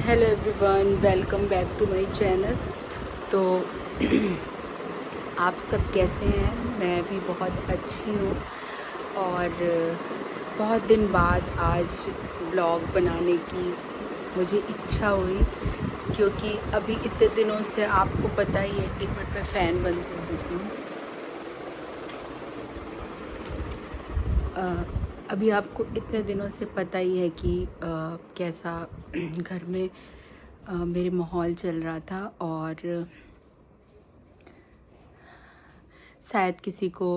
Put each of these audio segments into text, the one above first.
Hello everyone, welcome back to my channel. तो आप सब कैसे हैं? मैं भी बहुत अच्छी हूँ और बहुत दिन बाद आज ब्लॉग बनाने की मुझे इच्छा हुई, क्योंकि अभी इतने दिनों से आपको पता ही है। एक मिनट में फ़ैन बंद कर देती हूँ। अभी आपको इतने दिनों से पता ही है कि कैसा घर में मेरे माहौल चल रहा था, और शायद किसी को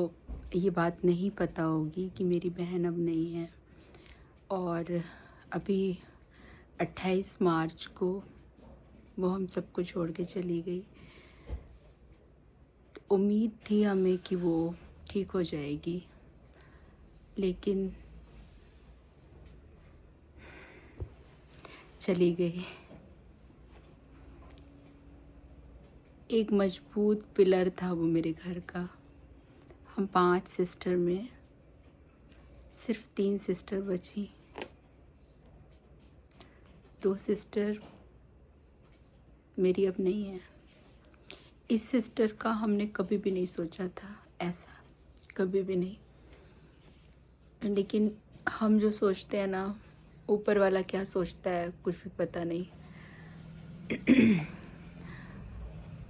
ये बात नहीं पता होगी कि मेरी बहन अब नहीं है। और अभी 28 मार्च को वो हम सबको छोड़ के चली गई। तो उम्मीद थी हमें कि वो ठीक हो जाएगी, लेकिन चली गई। एक मजबूत पिलर था वो मेरे घर का। हम 5 सिस्टर में सिर्फ 3 सिस्टर बची। 2 सिस्टर मेरी अब नहीं है। इस सिस्टर का हमने कभी भी नहीं सोचा था ऐसा, कभी भी नहीं। लेकिन हम जो सोचते हैं ना, ऊपर वाला क्या सोचता है कुछ भी पता नहीं।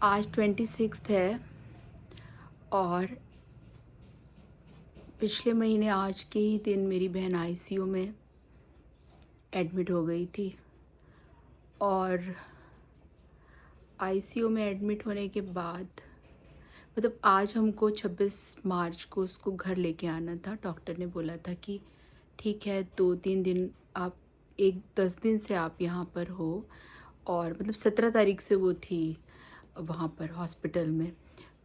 आज 26 है और पिछले महीने आज के ही दिन मेरी बहन आईसीयू में एडमिट हो गई थी। और आईसीयू में एडमिट होने के बाद मतलब आज हमको 26 मार्च को उसको घर लेके आना था। डॉक्टर ने बोला था कि ठीक है, 2-3 दिन आप 10 दिन से आप यहाँ पर हो। और मतलब 17 तारीख से वो थी वहाँ पर हॉस्पिटल में।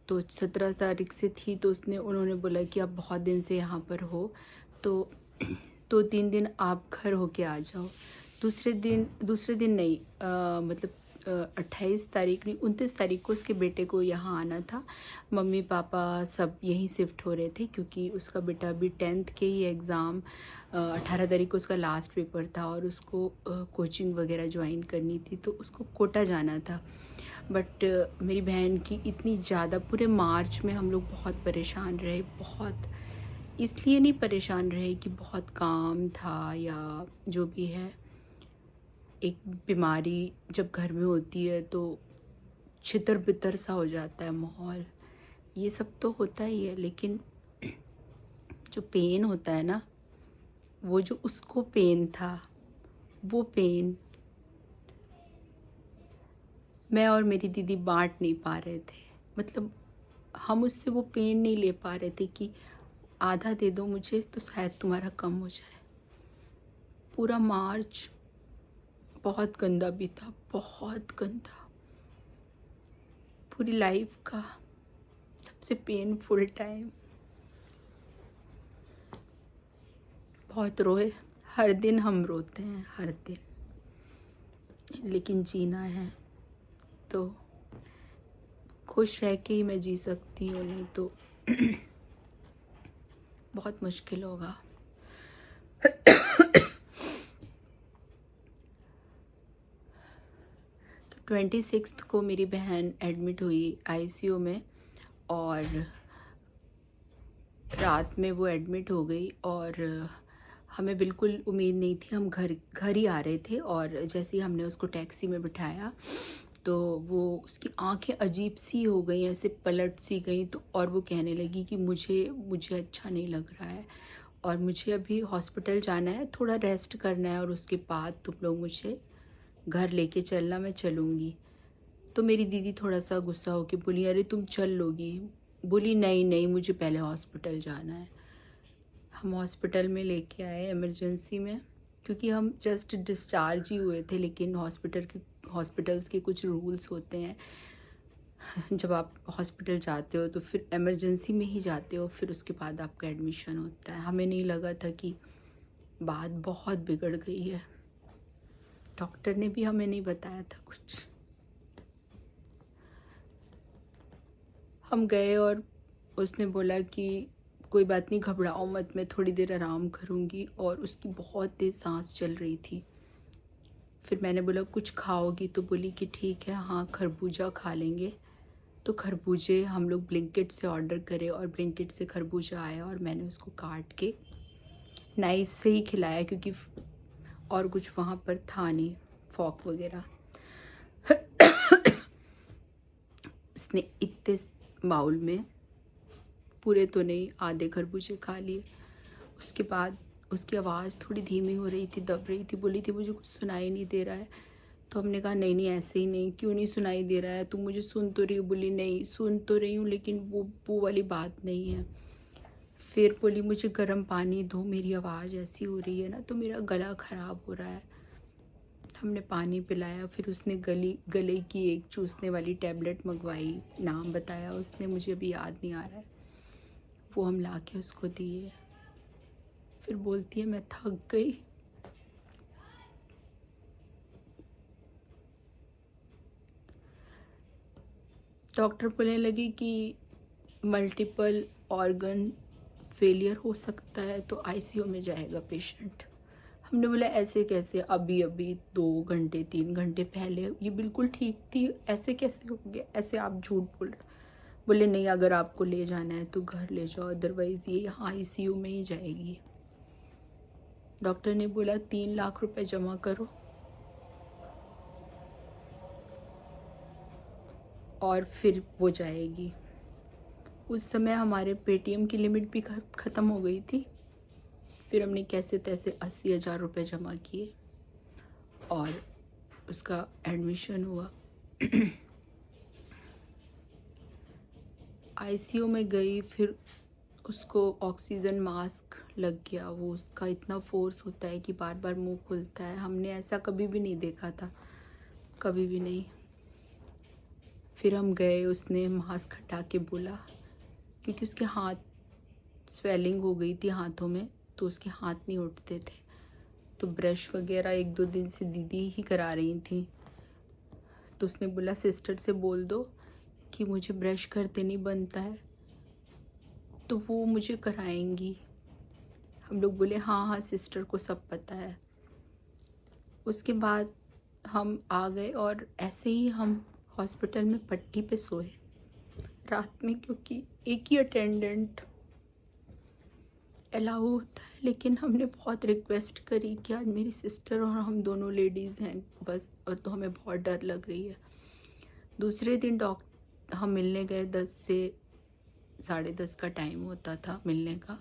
तो 17 तारीख से थी, तो उन्होंने बोला कि आप बहुत दिन से यहाँ पर हो, तो 2-3 दिन आप घर होके आ जाओ। दूसरे दिन नहीं, मतलब 28 तारीख नहीं, 29 तारीख को उसके बेटे को यहाँ आना था। मम्मी पापा सब यहीं शिफ्ट हो रहे थे, क्योंकि उसका बेटा अभी 10th के ही एग्ज़ाम, 18 तारीख को उसका लास्ट पेपर था और उसको कोचिंग वगैरह ज्वाइन करनी थी, तो उसको कोटा जाना था। बट मेरी बहन की इतनी ज़्यादा, पूरे मार्च में हम लोग बहुत परेशान रहे। बहुत इसलिए नहीं परेशान रहे कि बहुत काम था या जो भी है। एक बीमारी जब घर में होती है तो छितर बितर सा हो जाता है माहौल, ये सब तो होता ही है। लेकिन जो पेन होता है ना, वो जो उसको पेन था, वो पेन मैं और मेरी दीदी बांट नहीं पा रहे थे। मतलब हम उससे वो पेन नहीं ले पा रहे थे कि आधा दे दो मुझे तो शायद तुम्हारा कम हो जाए। पूरा मार्च बहुत गंदा भी था, बहुत गंदा। पूरी लाइफ का सबसे पेनफुल टाइम। बहुत रोए, हर दिन हम रोते हैं, हर दिन। लेकिन जीना है तो खुश रह के ही मैं जी सकती हूँ, नहीं तो बहुत मुश्किल होगा। तो 26 को मेरी बहन एडमिट हुई आईसीयू में, और रात में वो एडमिट हो गई। और हमें बिल्कुल उम्मीद नहीं थी। हम घर ही आ रहे थे, और जैसे ही हमने उसको टैक्सी में बिठाया तो वो उसकी आंखें अजीब सी हो गई, ऐसे पलट सी गई। तो और वो कहने लगी कि मुझे अच्छा नहीं लग रहा है और मुझे अभी हॉस्पिटल जाना है, थोड़ा रेस्ट करना है, और उसके बाद तुम लोग मुझे घर लेके चलना, मैं चलूँगी। तो मेरी दीदी थोड़ा सा गुस्सा होके बोली, अरे तुम चल लोगी? बोली नहीं नहीं, मुझे पहले हॉस्पिटल जाना है। हम हॉस्पिटल में लेके आए इमरजेंसी में, क्योंकि हम जस्ट डिस्चार्ज ही हुए थे। लेकिन हॉस्पिटल्स के कुछ रूल्स होते हैं। जब आप हॉस्पिटल जाते हो तो फिर इमरजेंसी में ही जाते हो, फिर उसके बाद आपका एडमिशन होता है। हमें नहीं लगा था कि बात बहुत बिगड़ गई है। डॉक्टर ने भी हमें नहीं बताया था कुछ। हम गए और उसने बोला कि कोई बात नहीं, घबराओ मत, मैं थोड़ी देर आराम करूँगी। और उसकी बहुत तेज़ सांस चल रही थी। फिर मैंने बोला कुछ खाओगी? तो बोली कि ठीक है, हाँ खरबूजा खा लेंगे। तो खरबूजे हम लोग ब्लिंकिट से ऑर्डर करे और ब्लिंकिट से खरबूजा आया और मैंने उसको काट के नाइफ़ से ही खिलाया, क्योंकि और कुछ वहाँ पर था नहीं, फॉक वगैरह। उसने इतने बाउल में, पूरे तो नहीं, आधे खरबूजे खा लिए। उसके बाद उसकी आवाज़ थोड़ी धीमी हो रही थी, दब रही थी, बोली थी मुझे कुछ सुनाई नहीं दे रहा है। तो हमने कहा नहीं नहीं ऐसे ही नहीं, क्यों नहीं सुनाई दे रहा है, तुम मुझे सुन तो रही हो? बोली नहीं सुन तो रही हूँ, लेकिन वो वाली बात नहीं है। फिर बोली मुझे गर्म पानी दो, मेरी आवाज़ ऐसी हो रही है ना, तो मेरा गला ख़राब हो रहा है। हमने पानी पिलाया। फिर उसने गले की एक चूसने वाली टैबलेट मंगवाई, नाम बताया उसने, मुझे अभी याद नहीं आ रहा है। वो हम ला के उसको दिए। फिर बोलती है मैं थक गई। डॉक्टर बोलने लगे कि मल्टीपल ऑर्गन फेलियर हो सकता है, तो आईसीयू में जाएगा पेशेंट। हमने बोला ऐसे कैसे, अभी अभी 2 घंटे 3 घंटे पहले ये बिल्कुल ठीक थी, ऐसे कैसे हो गया? ऐसे आप झूठ बोल रहे। बोले नहीं, अगर आपको ले जाना है तो घर ले जाओ, अदरवाइज़ ये यहाँ आईसीयू में ही जाएगी। डॉक्टर ने बोला 3 लाख रुपए जमा करो और फिर वो जाएगी। उस समय हमारे पेटीएम की लिमिट भी ख़त्म हो गई थी। फिर हमने कैसे तैसे 80,000 रुपये जमा किए और उसका एडमिशन हुआ। आईसीयू में गई, फिर उसको ऑक्सीजन मास्क लग गया। वो उसका इतना फोर्स होता है कि बार बार मुंह खुलता है। हमने ऐसा कभी भी नहीं देखा था, कभी भी नहीं। फिर हम गए, उसने मास्क हटा के बोला, क्योंकि उसके हाथ स्वेलिंग हो गई थी हाथों में, तो उसके हाथ नहीं उठते थे। तो ब्रश वगैरह 1-2 दिन से दीदी ही करा रही थी। तो उसने बोला सिस्टर से बोल दो कि मुझे ब्रश करते नहीं बनता है, तो वो मुझे कराएंगी। हम लोग बोले हाँ हाँ सिस्टर को सब पता है। उसके बाद हम आ गए और ऐसे ही हम हॉस्पिटल में पट्टी पे सोए रात में, क्योंकि एक ही अटेंडेंट अलाउ होता है। लेकिन हमने बहुत रिक्वेस्ट करी कि आज मेरी सिस्टर और हम दोनों लेडीज़ हैं बस, और तो हमें बहुत डर लग रही है। दूसरे दिन हम मिलने गए, 10 से 10:30 का टाइम होता था मिलने का।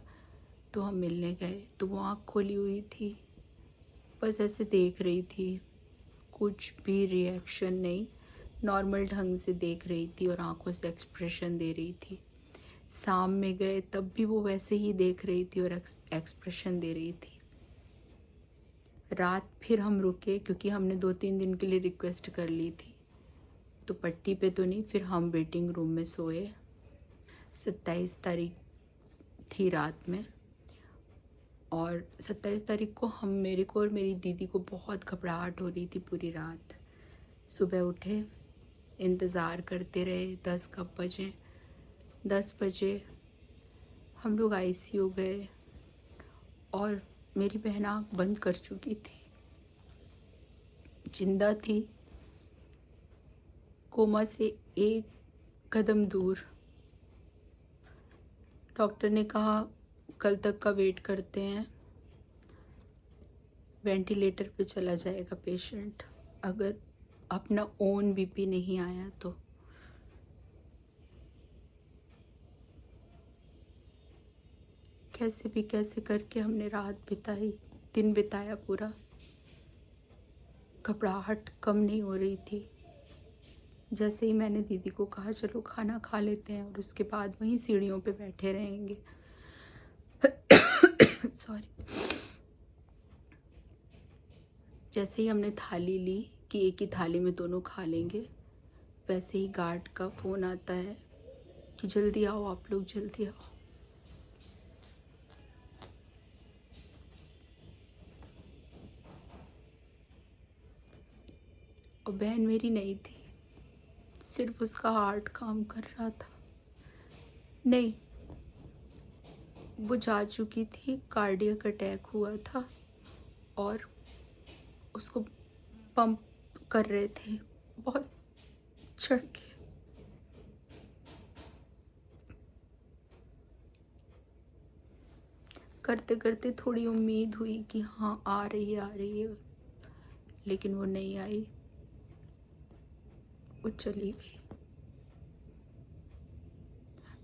तो हम मिलने गए तो वो आँख खोली हुई थी, बस ऐसे देख रही थी, कुछ भी रिएक्शन नहीं, नॉर्मल ढंग से देख रही थी और आंखों से एक्सप्रेशन दे रही थी। शाम में गए तब भी वो वैसे ही देख रही थी और एक्सप्रेशन दे रही थी। रात फिर हम रुके, क्योंकि हमने 2-3 दिन के लिए रिक्वेस्ट कर ली थी। तो पट्टी पे तो नहीं, फिर हम वेटिंग रूम में सोए। 27 तारीख थी रात में, और 27 तारीख को मेरे को और मेरी दीदी को बहुत घबराहट हो रही थी पूरी रात। सुबह उठे, इंतज़ार करते रहे, 10 कब बजे। 10 बजे हम लोग आईसीयू गए और मेरी बहन आँख बंद कर चुकी थी, जिंदा थी, कोमा से 1 कदम दूर। डॉक्टर ने कहा कल तक का वेट करते हैं, वेंटिलेटर पे चला जाएगा पेशेंट, अगर अपना ओन बीपी नहीं आया तो। कैसे भी कैसे करके हमने रात बिताई, दिन बिताया पूरा। घबराहट कम नहीं हो रही थी। जैसे ही मैंने दीदी को कहा चलो खाना खा लेते हैं और उसके बाद वहीं सीढ़ियों पे बैठे रहेंगे, सॉरी, जैसे ही हमने थाली ली कि एक ही थाली में दोनों खा लेंगे, वैसे ही गार्ड का फ़ोन आता है कि जल्दी आओ आप लोग, जल्दी आओ। और बहन मेरी नहीं थी, सिर्फ उसका हार्ट काम कर रहा था। नहीं, वो जा चुकी थी, कार्डियक अटैक हुआ था और उसको पंप कर रहे थे बहुत चढ़ के। करते करते थोड़ी उम्मीद हुई कि हाँ आ रही है, लेकिन वो नहीं आई, वो चली गई।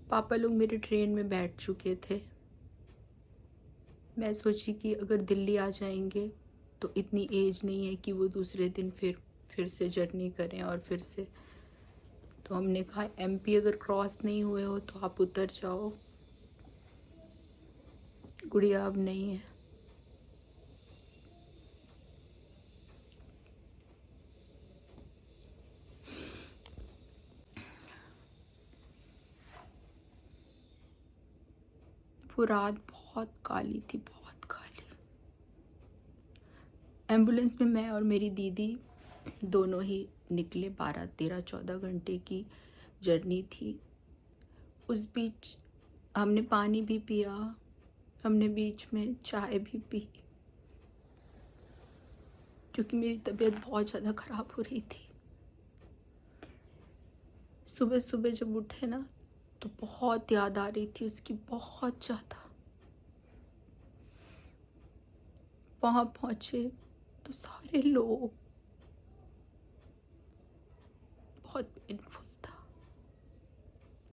पापा लोग मेरे ट्रेन में बैठ चुके थे। मैं सोची कि अगर दिल्ली आ जाएंगे तो इतनी एज नहीं है कि वो दूसरे दिन फिर से जर्नी करें और फिर से। तो हमने कहा एमपी अगर क्रॉस नहीं हुए हो तो आप उतर जाओ, गुड़िया अब नहीं है। वो रात बहुत काली थी, बहुत काली। एम्बुलेंस में मैं और मेरी दीदी दोनों ही निकले। 12, 13, 14 घंटे की जर्नी थी। उस बीच हमने पानी भी पिया, हमने बीच में चाय भी पी, क्योंकि मेरी तबीयत बहुत ज़्यादा ख़राब हो रही थी। सुबह सुबह जब उठे ना तो बहुत याद आ रही थी उसकी, बहुत ज़्यादा। वहाँ पहुँचे तो सारे लोग, बहुत पेनफुल